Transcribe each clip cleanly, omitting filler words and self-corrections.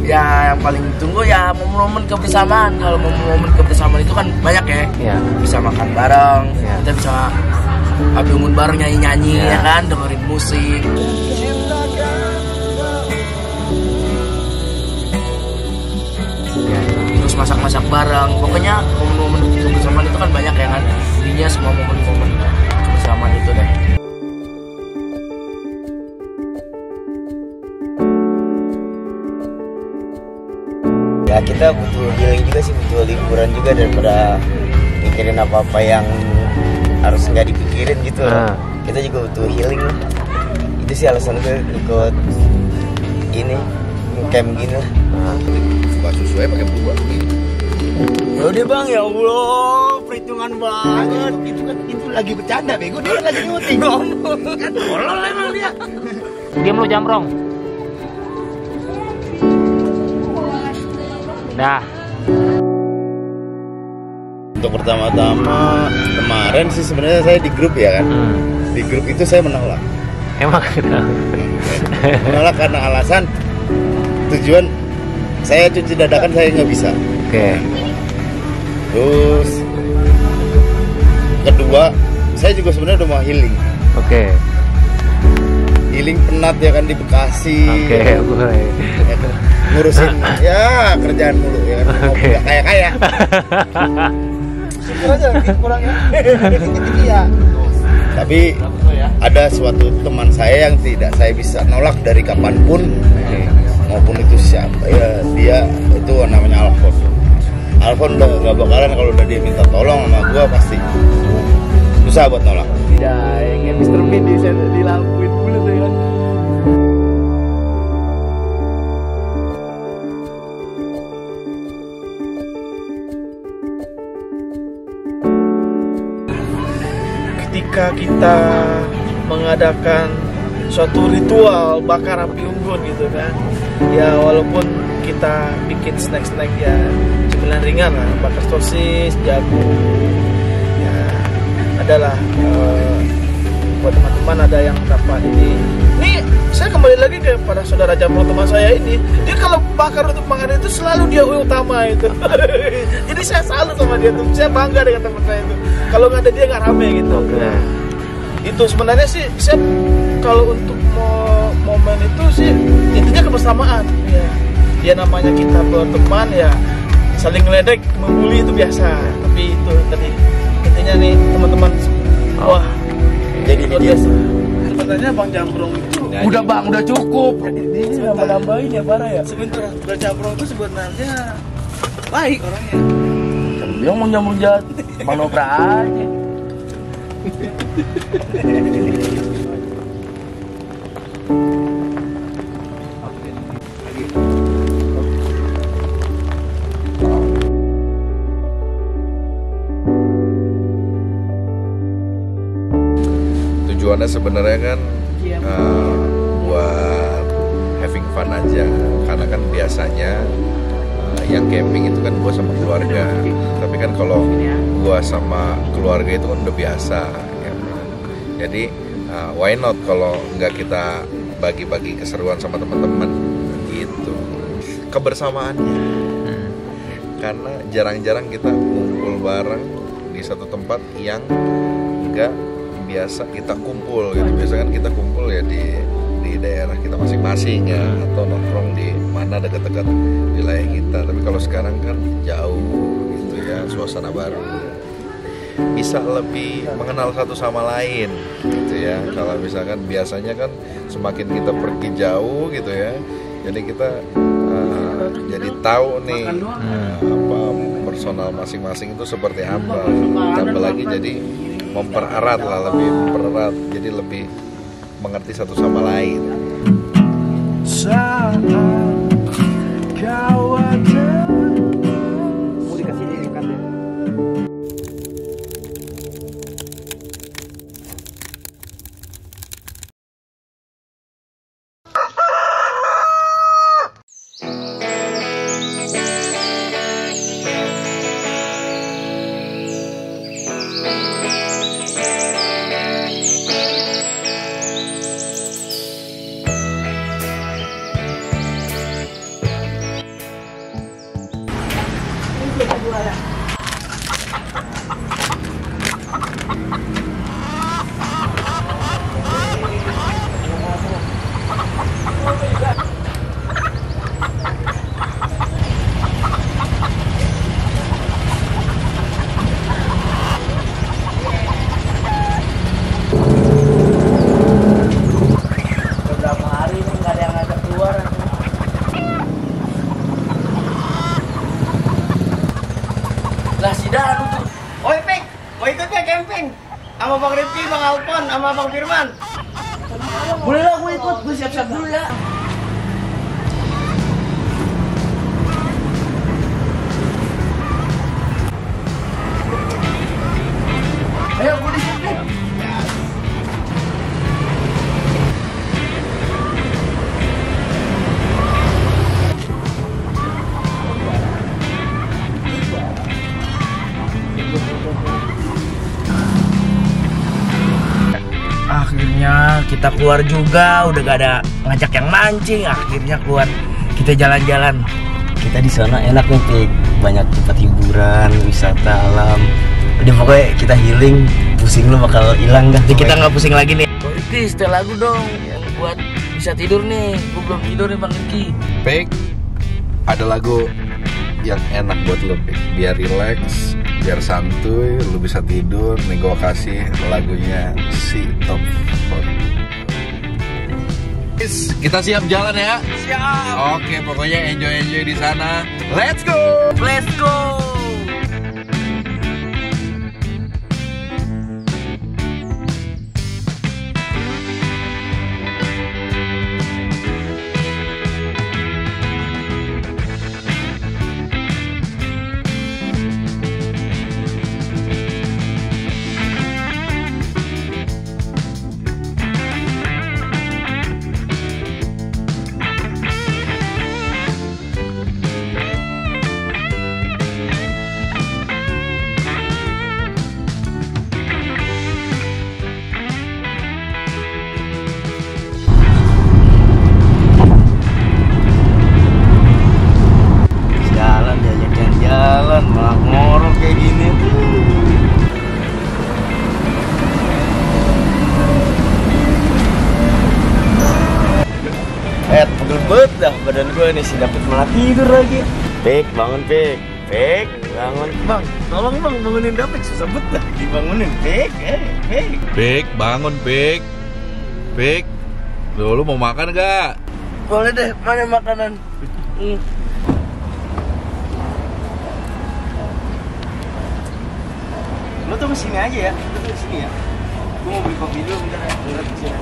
Ya yang paling ditunggu ya momen-momen kebersamaan. Kalau momen kebersamaan itu kan banyak ya. Bisa makan bareng, kita bisa habis unggun bareng nyanyi-nyanyi ya kan, dengerin musik. Terus masak-masak bareng. Pokoknya momen-momen kebersamaan itu kan banyak ya kan. Intinya semua momen-momen kebersamaan itu deh. Ya kita butuh healing juga sih, butuh liburan juga daripada mikirin apa-apa yang harus nggak dipikirin gitu. Kita juga butuh healing. Itu sih alasan gue ikut ini camp gini. Suka susu aja pakai buah. Udah bang, ya Allah, perhitungan banget. Itu lagi bercanda bego, dia lagi nyuting. Kan tolol emang dia. Diam lu Jamrong. Dah. Untuk pertama-tama kemarin sih sebenarnya saya di grup ya kan. Di grup itu saya menolak. Emang kenapa? Menolak karena alasan tujuan saya cuci dadakan saya nggak bisa. Oke. Terus kedua, saya juga sebenarnya udah mau healing. Oke. Healing penat ya kan di Bekasi. Oke, gue. Ya kan, ngurusin ya kerjaan mulu ya kan. Nggak kaya-kaya. Syukur aja kurang ya. Tapi ada suatu teman saya yang tidak saya bisa nolak dari kapanpun, maupun itu siapa ya, dia itu namanya Alfon. Alfon udah gak bakalan kalau udah dia minta tolong sama gua pasti susah buat nolak. Tidak, yang Mr. Bean dilampuin dulu tuh ya. Ketika kita mengadakan suatu ritual bakar api unggun gitu kan, ya walaupun kita bikin snack-snack ya cemilan ringan lah, bakar sosis, jagung ya, adalah buat teman-teman ada yang dapat ini. Saya kembali lagi kepada saudara Jamrong teman saya ini, dia kalau bakar untuk makan itu selalu dia utama itu. Jadi saya salut sama dia tuh, saya bangga dengan teman saya itu. Kalau nggak ada dia nggak rame gitu. Nah, itu sebenarnya sih saya kalau untuk momen itu sih intinya kebersamaan. Ya, dia namanya kita berteman ya, saling ngeledek, membuli itu biasa. Tapi itu tadi intinya nih teman-teman, wah Jadi ini dia sebenarnya Bang Jamrong itu Udah bang, udah cukup. ini nambah-nambahin ya Bara ya. Sebentar, Bang Jamrong itu sebenarnya baik orangnya. Dia mau nyamur jahat, bang Nopra aja. Tujuannya sebenarnya kan buat having fun aja, karena kan biasanya yang camping itu kan gua sama keluarga, tapi kan kalau gua sama keluarga itu kan udah biasa ya. Jadi why not kalau nggak kita bagi-bagi keseruan sama teman-teman gitu, kebersamaannya. Karena jarang-jarang kita kumpul bareng di satu tempat yang nggak biasa kita kumpul gitu. Biasanya kan kita kumpul ya di daerah kita masing-masing ya, atau nongkrong di mana dekat-dekat wilayah kita. Tapi kalau sekarang kan jauh gitu ya, suasana baru, bisa lebih mengenal satu sama lain gitu ya. Kalau misalkan biasanya kan semakin kita pergi jauh gitu ya, jadi kita jadi tahu nih apa personal masing-masing itu seperti apa. Tambah lagi jadi mempererat lah, lebih mempererat, jadi lebih mengerti satu sama lain. Saat kau ada. Oi Pik, mau ikut ya camping? Sama Bang Rifki, Bang Alpon, sama Bang Firman. Boleh lah, gue ikut, gue siap-siap dulu ya. Ayo, gue disiapin. Akhirnya kita keluar juga, udah gak ada ngajak yang mancing. Akhirnya keluar, kita jalan-jalan. Kita di sana enak nih Pik, banyak tempat hiburan, wisata alam. Udah pokoknya kita healing, pusing lu bakal hilang dah. Jadi kita nggak pusing lagi nih. Bang Rifki, setel lagu dong yang buat bisa tidur nih. Gue belum tidur nih Bang Rifki. Pik, ada lagu yang enak buat lo Pik, biar relax, biar santuy, lu bisa tidur. Nih gue kasih lagunya si Top 40. Kita siap jalan ya? Siap. Oke, pokoknya enjoy di sana. Let's go. Let's go. malah ngorok kayak gini tuh. Pegel banget dah badan gue nih, si David malah tidur lagi. Pik, bangun Pik. Pik, bangun bang. Tolong bang, bangunin David, susah banget dah dibangunin. Pik, Pik. Pik, bangun Pik. Pik, lu mau makan gak? Boleh deh, mana makanan? Lo tuh kesini aja ya, lo tuh kesini ya. Gue mau beli kopi dulu, bentar ya. Bentar kesini.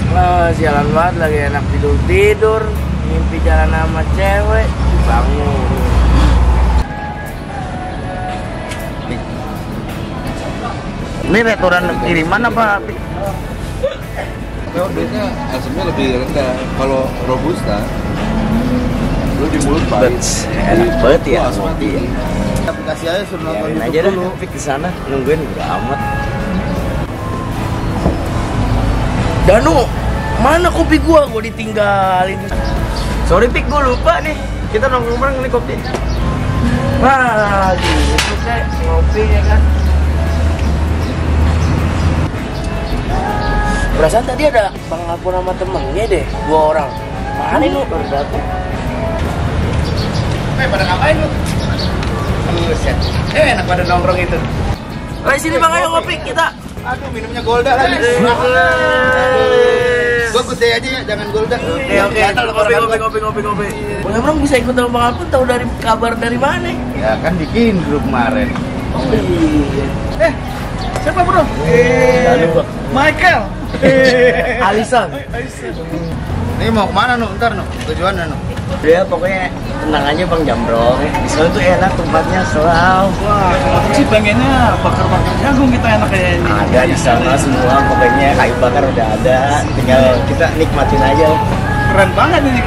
Nah, sialan banget, lagi enak tidur-tidur, mimpi jalan sama cewek, bangun. Ini restoran kiriman apa? Biasanya asamnya lebih rendah. Kalau robusta, lu di mulut pahit. Enak banget ya. Asmati. Aplikasi aja suruh nonton YouTube aja dulu. Pik di sana nungguin udah amat. Danu, mana kopi gua ditinggalin. Sorry Pik, gua lupa nih. Kita nongkrong bareng nih kopi. Nah, gitu kayak ngopi ya kan. Perasaan tadi ada Bang Alpon sama temennya deh, 2 orang. Mana lu? Baru datang. Pada ngapain lu? Buset. Enak pada nongkrong itu. Ayo sini Bang, ayo ngopi kita. Aduh, minumnya Golda lagi. Gua gede aja ya, jangan Golda. Oke. Ngopi. Bang Emrong bisa ikut sama Bang Alpon, tahu dari kabar dari mana? Ya kan bikin grup kemarin. Oh iya. Siapa bro? Michael. Alisan. Ini mau kemana nu? Ntar nu, tujuannya nu? Ya pokoknya tenang aja Bang Jambrong. Di sana tuh enak tempatnya, selalu. Wah, aku sih pengennya bakar-bakar jagung kita enak kayak ini. Ada di sana semua, pokoknya kayu bakar udah ada. Tinggal kita nikmatin aja. Keren banget ini.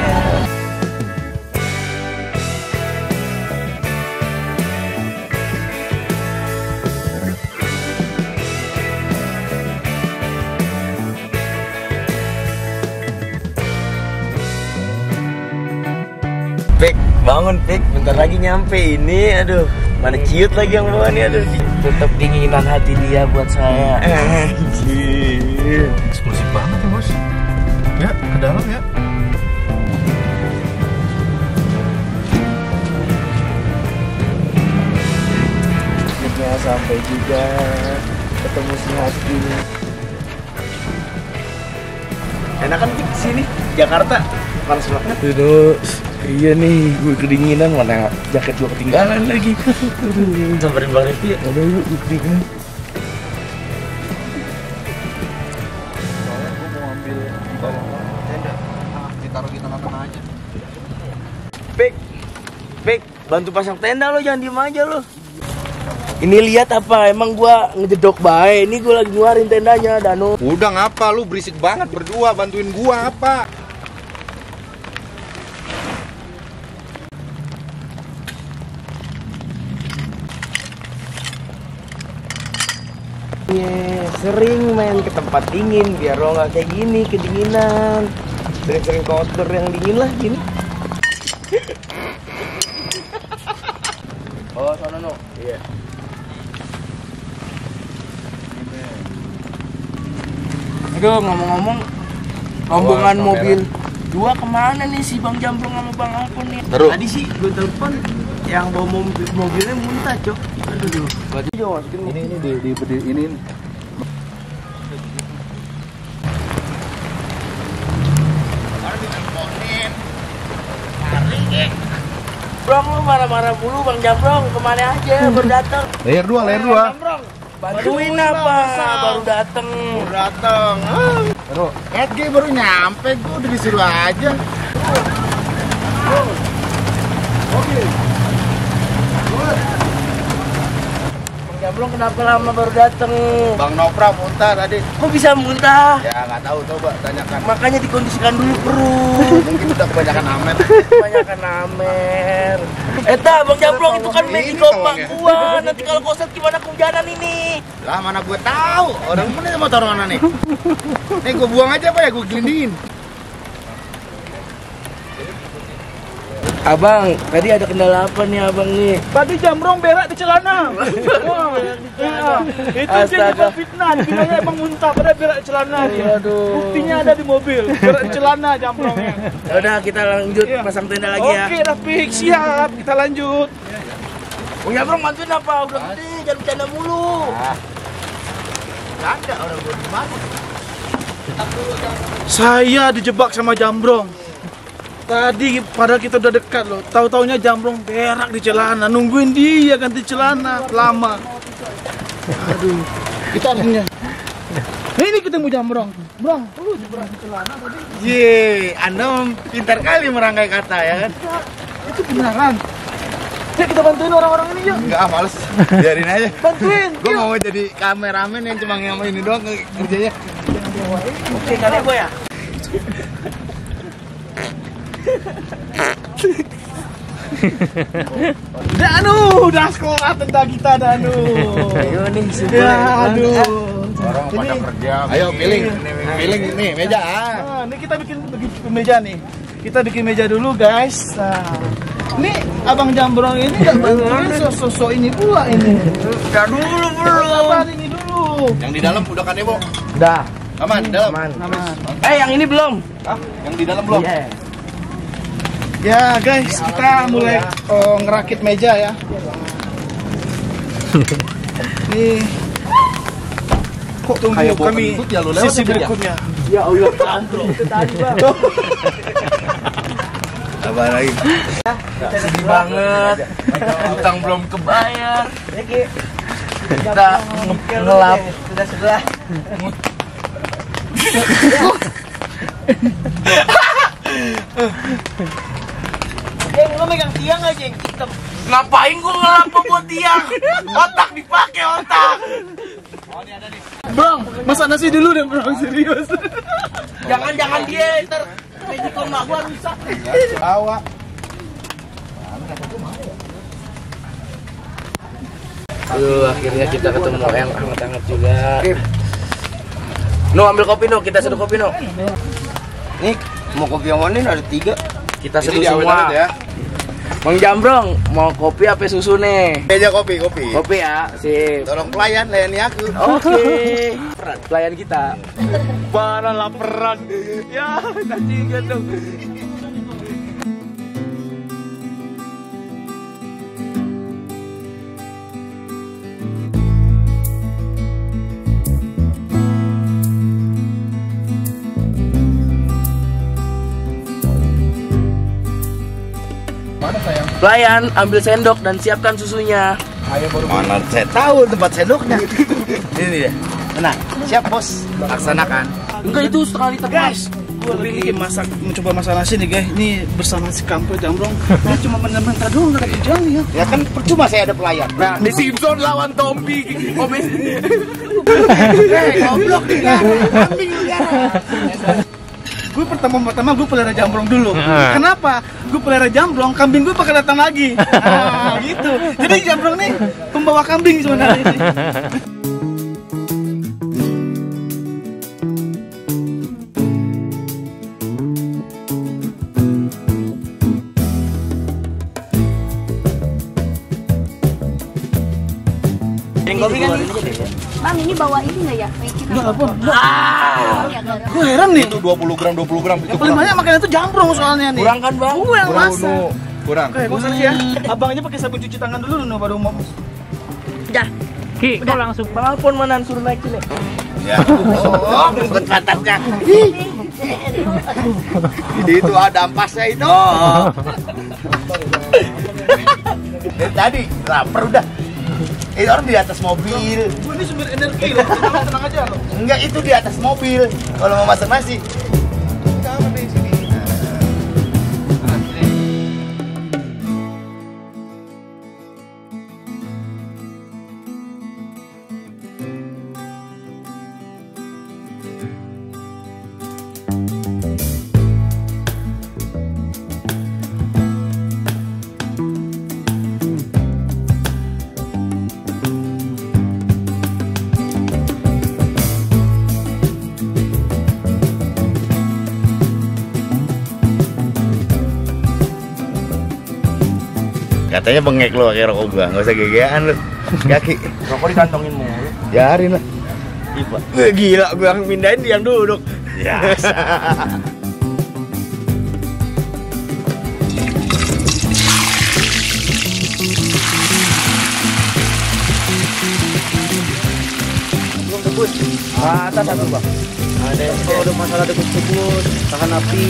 Pik, bangun Pik, bentar lagi nyampe ini. Aduh, mana ciut lagi yang bawa nih, aduh. Tetap dinginan hati dia buat saya. Anjir. Eksklusif banget ya bos. Ya, ke dalam ya. Akhirnya sampai juga, ketemu si Hati. Enakan Pik sini, Jakarta. Panas banget. Aduh, iya nih, gue kedinginan, mana jaket gue ketinggalan lagi. Samperin Bang Revi ya. Udah yuk, kedinginan. Ditaruh di tengah-tengah aja. Pik, Pik, bantu pasang tenda lo, jangan diem aja lo. Ini lihat apa? Emang gua ngejedok bae. Ini gua lagi ngeluarin tendanya, Danu. Udah ngapa lu berisik banget berdua bantuin gua apa? Sering main ke tempat dingin biar lo nggak kayak gini kedinginan. Sering-sering ke outdoor yang dingin lah gini. Oh, sono no. Iya. Aduh, ngomong-ngomong, rombongan Kamera. mobil dua kemana nih si Bang Jambrong sama Bang Alpon nih? Taruh. Tadi sih gue telepon yang bawa mobilnya muntah, Cok. Aduh. Berarti juga masukin Ini ini. Bang, lu marah-marah mulu Bang Jambrong, kemana aja baru datang? Layer 2, layer 2. Jambrong, bantuin apa? Baru datang. Datang. SG baru nyampe, gue udah disuruh aja. Bang Jambrong kenapa lama baru datang? Bang Nopra muntah tadi. Kok bisa muntah? Ya nggak tahu, coba tanyakan. Makanya dikondisikan dulu perut. Mungkin udah kebanyakan amet. Kebanyakan amer. Eta Bang Jambrong itu kan Magic Kompak gua. Nanti kalau koset gimana kehujanan ini? Lah mana gue tahu. Orang mana mau taruh mana nih? Nih gue buang aja apa ya, gue gelindingin. Abang, tadi ada kendala apa nih abang nih? Tadi Jambrong berak di celana. Wah, itu dia juga fitnah. Dikiranya emang muntah pada berak di celana. Aduh. Buktinya ada di mobil. Berak di celana Jambrongnya. Udah kita lanjut pasang tenda lagi ya. Oke, Rafiq, siap. Kita lanjut. Bang Jambrong bantuin apa? Udah gede, jangan bercanda mulu. Ada orang gue di mana? Saya dijebak sama Jambrong. Tadi padahal kita udah dekat loh. Tahu-taunya Jambrong berak di celana. Nungguin dia ganti celana lama. Aduh. Kita punya. Nah, ini ketemu Jambrong. Brong, lu berak di celana tadi. Ye, Anda pintar kali merangkai kata ya kan? Itu beneran. Yuk kita bantuin orang-orang ini yuk. Enggak, males. Biarin aja. Bantuin. Gue mau jadi kameramen yang cuma yang ini doang kerjanya. Oke, kalian gua ya. Danu, udah sekolah tentang kita Danu. Ayo nih, Ya, aduh. Orang pada kerja. Ayo pilih nih meja. Nah, ini kita bikin meja nih. Kita bikin meja dulu guys. Nah, ini Abang Jambrong ini nggak bantuin sosok ini pula ini. Udah dulu belum. Sabar ini dulu. Yang di dalam udah kanEbo? Udah. Aman, dalam. Aman. Yang ini belum. Yang di dalam belum? Iya. Ya guys, kita mulai ngerakit meja ya. Nih. Kok tunggu Kayak bawa kami kentut ya, lu lewat sisi aja ya? berikutnya. Ya Allah, Jambrong. Itu tadi Bang. Sabar lagi. Sedih banget. Utang belum kebayar. Kita ngelap. Sudah sebelah. Lo megang tiang aja yang hitam. Ngapain gua ngelap buat tiang? Otak dipakai otak. Bang, masak nasi dulu deh bro, serius. Jangan dia ntar Magic Kompak gua rusak. Bawa. Aduh, akhirnya kita ketemu yang hangat-hangat juga. No, ambil kopi no, kita seduh kopi no. Nih, mau kopi yang mana nih? Ada 3. Kita Ini seduh diawet-awet semua. ya. Bang Jambrong, mau kopi apa susu nih? Aja kopi. Kopi ya, sip. Tolong pelayan, layani aku. Oke. Pelayan kita. Para laparan. Ya, nanti dong. Pelayan, ambil sendok dan siapkan susunya. Mana saya tahu tempat sendoknya. Ini dia. Tenang, siap bos. Laksanakan. Enggak, itu setengah liter guys. Gue lagi mencoba masak nasi nih guys. Ini bersama si Kampo Jambrong. Dia cuma mentah doang, gak ada kerjaan ya. Ya kan percuma saya ada pelayan. Nah, di Simpson lawan Tompi. Goblok dia. Kambing dia. Gue pertama gue pelihara jambrong dulu. Kenapa? Gue pelihara jambrong, kambing gue bakal datang lagi. Nah, gitu. Jadi jambrong nih pembawa kambing sebenarnya. Kopi kan Bang, ini bawa ini nggak ya? Enggak apa. Gue heran nih. Itu 20 gram. Yang paling banyak makannya itu jambrong soalnya nih. kurang kan bang? Gue yang masak. Kurang. Oke, gue saja ya. Abangnya pakai sabun cuci tangan dulu nih baru mau. Udah. Ki, kok langsung Bang Alpon mana suruh naik sini? Ya. Oh, bukan pantatnya. Itu ada ampasnya itu. Dari tadi lapar udah. Itu orang di atas mobil. Gue ini sumber energi loh. Tenang aja loh. Enggak, itu di atas mobil. Kalau mau masak nasi. Kamu di sini. Katanya bengek lo pakai rokok gua, nggak usah gegean lo. Kaki. Rokok dikantongin mulu. Biarin lah. Gila, gua yang pindahin dia yang duduk. Ya. Belum tebus. Atas satu bang. Ada kalau ada masalah tebus, tahan api.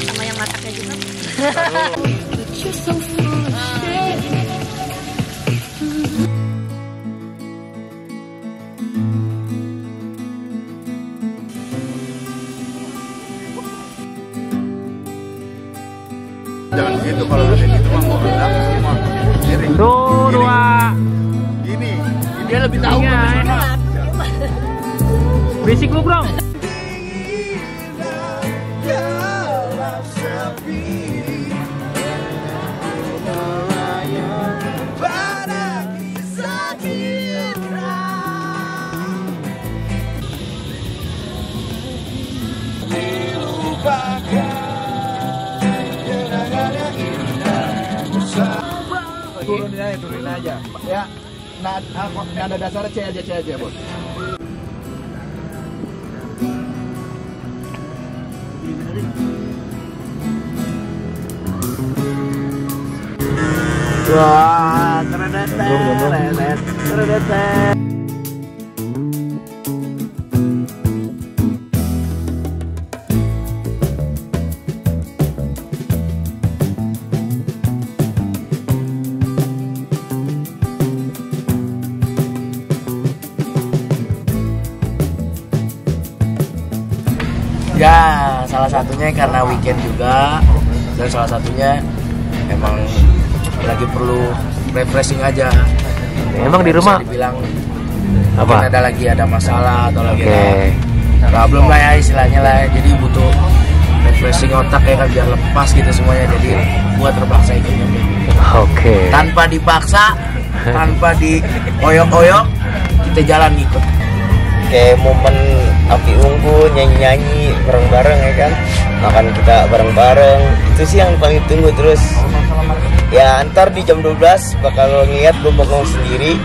Sama yang mataknya juga. Jangan gitu, kalau udah gitu mah mau rendam semua. tuh dua. Gini. Dia lebih tahu. Berisik lu, Bro. Turunin aja. Ya. Nada dasarnya C aja, bos. Wah, keren. Ya, salah satunya karena weekend juga, dan salah satunya emang lagi perlu refreshing aja. Emang di rumah dibilang apa? Ada masalah atau lagi ada problem lah ya istilahnya lah. Jadi butuh refreshing mancing otak ya kan, biar lepas gitu semuanya. Jadi gua terpaksa ikut camping. Oke. Tanpa dipaksa, tanpa dioyok-oyok, kita jalan ikut. Kayak momen api unggun, nyanyi-nyanyi bareng-bareng ya kan, makan kita bareng-bareng, itu sih yang paling tunggu. Terus ya ntar di jam 12 bakal ngeliat gue bengong sendiri,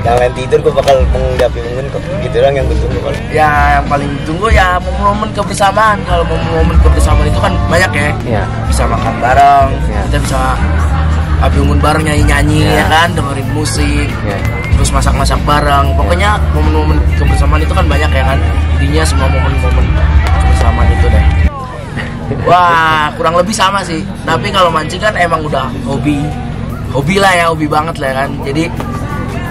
yang lain tidur gue bakal bengong di api unggun kok. Gitu doang yang gue tunggu. Kalau Ya yang paling ditunggu ya momen-momen kebersamaan. Kalau momen-momen kebersamaan itu kan banyak ya. Bisa makan bareng, kita bisa api unggun bareng, nyanyi-nyanyi ya kan, dengerin musik, terus masak-masak bareng. Pokoknya momen-momen kebersamaan itu kan banyak ya kan. Intinya semua momen-momen kebersamaan itu deh. Wah, kurang lebih sama sih. Tapi kalau mancing kan emang udah hobi lah ya, hobi banget lah ya kan. Jadi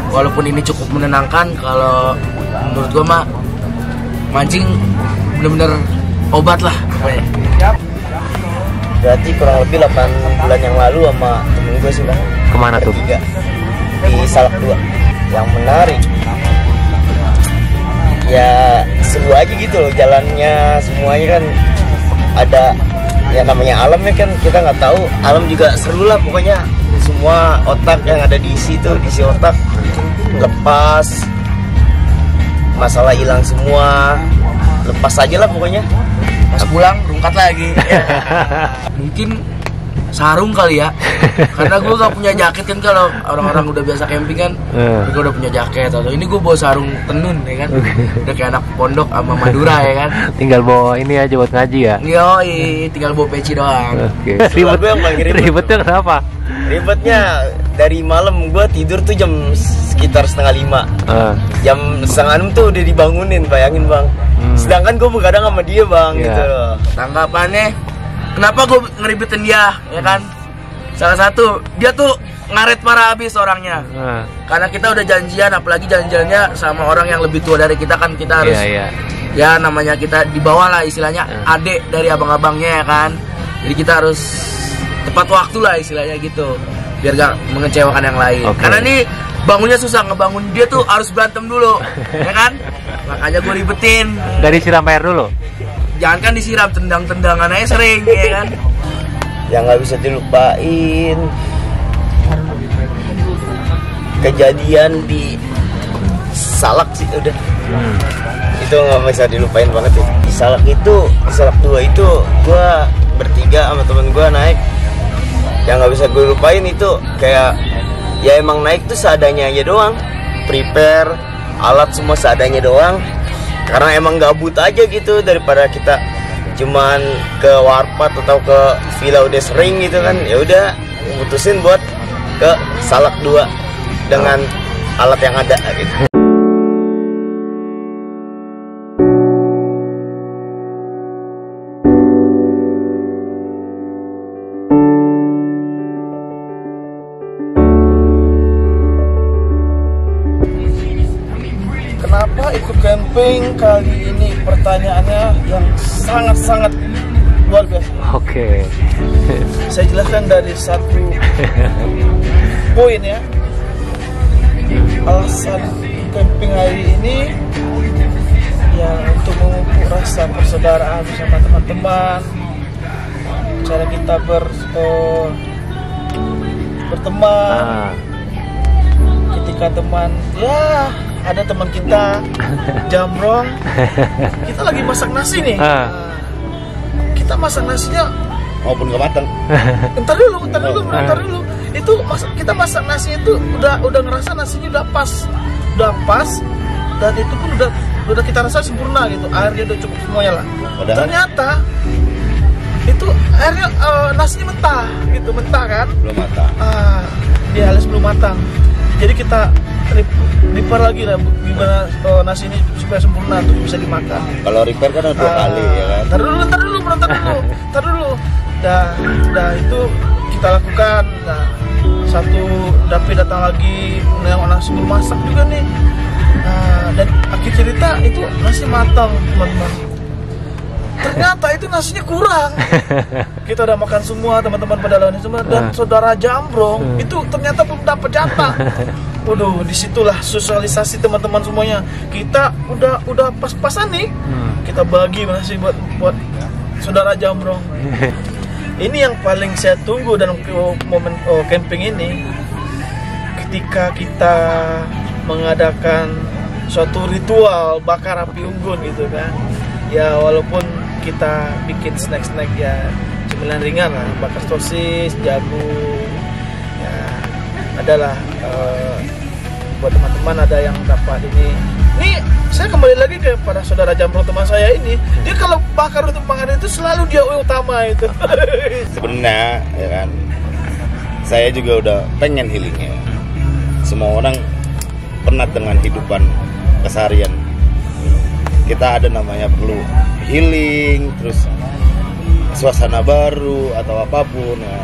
walaupun ini cukup menenangkan, kalau menurut gua mah mancing bener-bener obat lah pokoknya. berarti kurang lebih 8 bulan yang lalu sama temen gue sih bang. Kemana tuh? Bertiga di Salak 2. Yang menarik ya seru aja gitu loh, jalannya semuanya kan ada ya namanya alam ya kan, kita nggak tahu, alam juga seru lah pokoknya. Semua otak yang ada di situ, isi otak lepas, masalah hilang semua, lepas aja lah pokoknya. Pas pulang rungkat lagi ya. Mungkin sarung kali ya, karena gue gak punya jaket kan. Kalau orang-orang udah biasa camping kan mereka udah punya jaket. Atau ini gue bawa sarung tenun ya kan, udah kayak anak pondok sama Madura ya kan. Tinggal bawa ini aja buat ngaji ya. Yoi, tinggal bawa peci doang. Ribetnya kenapa? Ribetnya dari malam gue tidur tuh jam sekitar 4:30. Jam 5:30 tuh udah dibangunin, bayangin bang. Sedangkan gue begadang sama dia bang gitu loh. Tanggapannya, kenapa gue ngeribetin dia ya kan? Salah satu, dia tuh ngaret parah habis orangnya. Karena kita udah janjian, apalagi janjiannya sama orang yang lebih tua dari kita kan, kita harus ya namanya kita di bawah lah istilahnya, adik dari abang-abangnya ya kan. Jadi kita harus tepat waktu lah istilahnya gitu, biar gak mengecewakan yang lain. Karena nih bangunnya susah, ngebangun dia tuh harus berantem dulu ya kan. Makanya gue ribetin. Gak disiram air dulu? Jangan kan disiram, tendang-tendangan aja sering ya kan. Yang nggak bisa dilupain kejadian di Salak sih udah. Itu nggak bisa dilupain banget ya. Di Salak itu, di Salak 2 itu gue bertiga sama temen gue naik. Yang nggak bisa gue lupain itu kayak ya emang naik tuh seadanya aja doang, prepare alat semua seadanya doang, karena emang gabut aja gitu. Daripada kita cuman ke warpat atau ke villa udah sering gitu kan, ya udah mutusin buat ke Salak 2 dengan alat yang ada gitu. Kenapa ikut camping kali ini? Pertanyaannya yang sangat-sangat luar biasa. Saya jelaskan dari satu poin ya. Alasan camping hari ini ya untuk memupuk rasa persaudaraan bersama teman-teman. Cara kita berteman. Ketika teman ya ada teman kita jamrong, kita lagi masak nasi nih. Kita masak nasinya Maupun gak matang. Entar dulu. Itu kita masak nasi itu udah ngerasa nasinya udah pas, dan itu pun udah kita rasa sempurna gitu. Airnya udah cukup semuanya lah. Ternyata itu airnya nasinya mentah kan? Belum matang. Dia halus belum matang. Jadi kita repair lagi lah gimana nasi ini supaya sempurna untuk bisa dimakan. Kalau repair kan ada 2 kali ya kan. Ntar dulu. Dah itu kita lakukan. Nah, satu Dapi datang lagi menengok nasi belum masak juga nih. Dan akhir cerita itu nasi matang teman-teman. Ternyata itu nasinya kurang. Kita udah makan semua, teman-teman pada lawan semua, dan saudara jambrong itu ternyata belum dapat jatah. Waduh, disitulah sosialisasi teman-teman semuanya. Kita udah pas-pasan nih. Kita bagi nasi buat saudara Jambrong. Ini yang paling saya tunggu dalam momen camping ini, ketika kita mengadakan suatu ritual bakar api unggun gitu kan. Ya walaupun kita bikin snack-snack ya cemilan ringan lah, bakar sosis, jagung, ya adalah buat teman-teman ada yang dapat ini. Ini saya kembali lagi kepada saudara Jambrong teman saya ini. Dia kalau bakar untuk makanan itu selalu dia utama itu. Sebenarnya ya kan, saya juga udah pengen healingnya. Semua orang penat dengan hidupan keseharian. Kita ada namanya perlu healing, terus suasana baru atau apapun ya.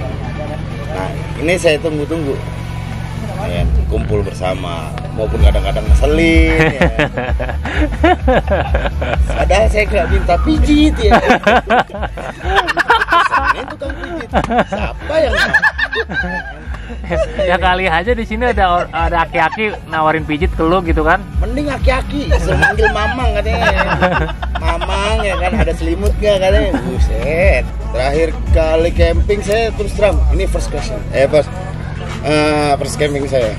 Nah ini saya tunggu-tunggu ya, kumpul bersama, maupun kadang-kadang ngeselin ya. Padahal saya nggak minta pijit ya. Ini tukang pijit, siapa yang Ya kali aja di sini ada aki-aki nawarin pijit ke lu gitu kan? mending aki-aki, manggil mamang katanya. Mamang ya kan, ada selimutnya katanya. Buset. Terakhir kali camping saya terus terang, ini first question. First camping saya.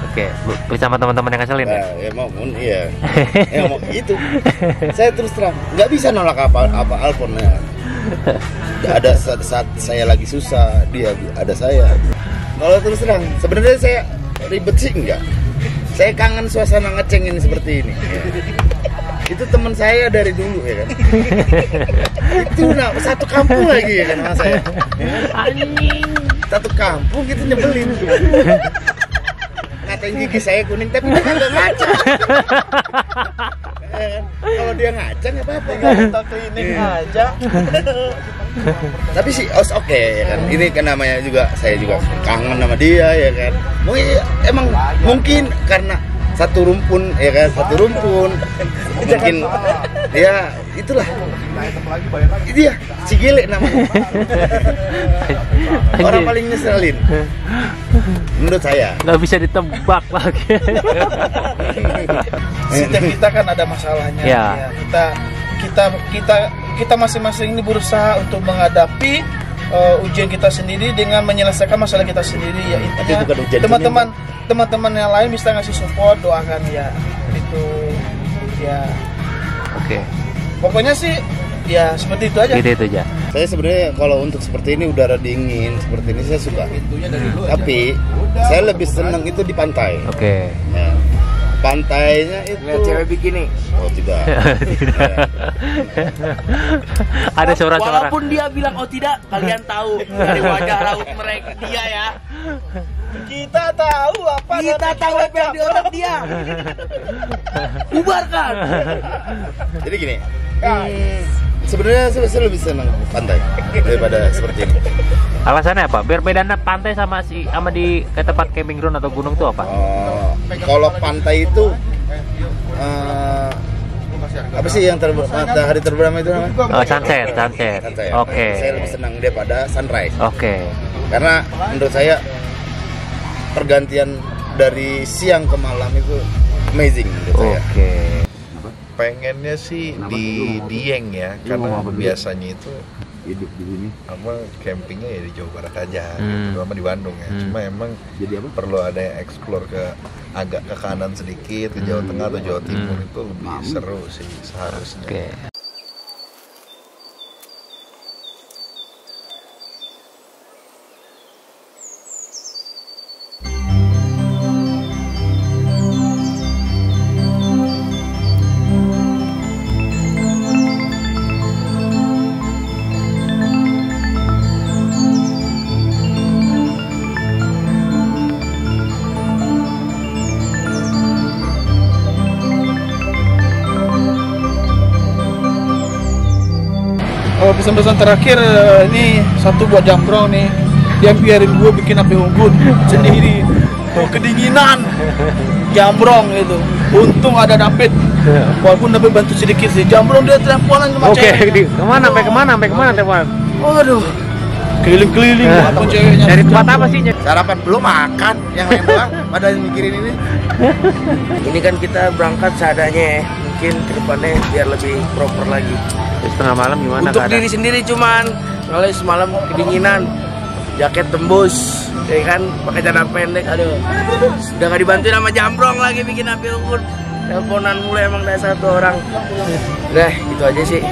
Oke, bersama teman-teman yang ngeselin ya? Ya maupun iya. Ya mau itu. Saya terus terang nggak bisa nolak apa Alfon ya. Ada saat saya lagi susah, dia ada saya. Kalau terus terang, sebenarnya saya ribet sih enggak. Saya kangen suasana ngecengin seperti ini. Ya. Itu teman saya dari dulu ya kan. Itu satu kampung lagi ya kan sama saya. Satu kampung gitu nyebelin. Ngatain gigi saya kuning tapi dia nggak ngaca. Kalau dia ngaca nggak apa-apa. Kita klinik aja. Tapi sih oke ya kan. Ini kan namanya juga saya juga kangen sama dia ya kan. Emang mungkin karena satu rumpun ya kan, mungkin ya itulah. Dia si Gile namanya. Orang paling ngeselin menurut saya. Nggak bisa ditebak lagi. Setiap kita kan ada masalahnya. Ya. Kita masing-masing ini berusaha untuk menghadapi ujian kita sendiri dengan menyelesaikan masalah kita sendiri. Ya intinya teman-teman yang lain bisa ngasih support, doakan ya itu ya. Oke. Pokoknya sih ya seperti itu aja. Itu aja. Saya sebenarnya kalau untuk seperti ini udara dingin seperti ini saya suka. Tapi saya lebih senang itu di pantai. Oke. Ya. Pantainya itu Lihat cewek bikini. Oh tidak. Ada suara-suara. Walaupun dia bilang oh tidak, kalian tahu dari wajah raut mereka dia ya. Kita tahu apa yang di otak dia. Bubarkan. Jadi gini. Sebenarnya saya lebih senang pantai daripada seperti ini. Alasannya apa? Biar bedanya pantai sama di ke tempat camping ground atau gunung itu apa? Kalau pantai itu apa sih yang matahari terbenam itu namanya? Sunset. Oke. Saya lebih senang daripada sunrise. Oke. Karena menurut saya pergantian dari siang ke malam itu amazing menurut saya. Oke. Pengennya sih di Dieng ya, karena biasanya itu Hidup di sini. campingnya ya di Jawa Barat aja, terutama di Bandung ya. Cuma emang perlu ada yang explore agak ke kanan sedikit, ke Jawa Tengah atau Jawa Timur itu lebih seru sih seharusnya. Oke. Pesan-pesan terakhir ini satu buat Jambrong nih, dia biarin gue bikin api unggun sendiri. Kedinginan Jambrong itu, untung ada David, walaupun David bantu sedikit sih. Jambrong dia teleponan sama ceweknya. Sampai kemana teleponan? Waduh, keliling-keliling walaupun ceweknya. Dari tempat apa sih? Sarapan belum makan, yang lain doang pada mikirin ini. Ini kan kita berangkat seadanya ya. Mungkin ke depannya biar lebih proper lagi. Setengah malam gimana? Untuk diri sendiri cuman, soalnya semalam kedinginan, jaket tembus, ya kan, pakai celana pendek, aduh. Udah gak dibantuin sama Jambrong lagi bikin api unggun. Teleponan mulai emang dari satu orang. Udah, gitu aja sih.